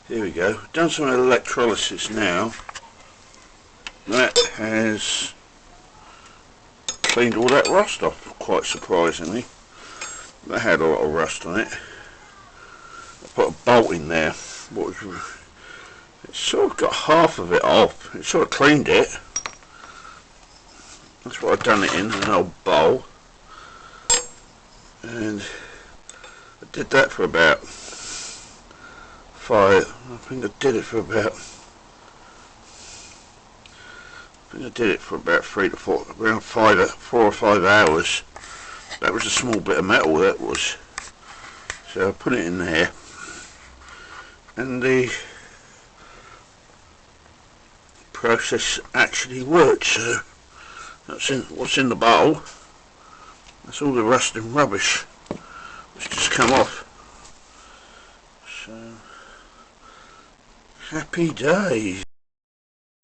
Here we go. Done some electrolysis now. That has cleaned all that rust off, quite surprisingly. That had a lot of rust on it. I put a bolt in there. It sort of got half of it off. It sort of cleaned it. That's what I've done it in, an old bowl. And I did that for about I think I did it for about 3 to 4, around 4 or 5 hours. That was a small bit of metal, that was. So I put it in there, and the process actually worked. So that's what's in the bowl. That's all the rust and rubbish which just come off. So happy days.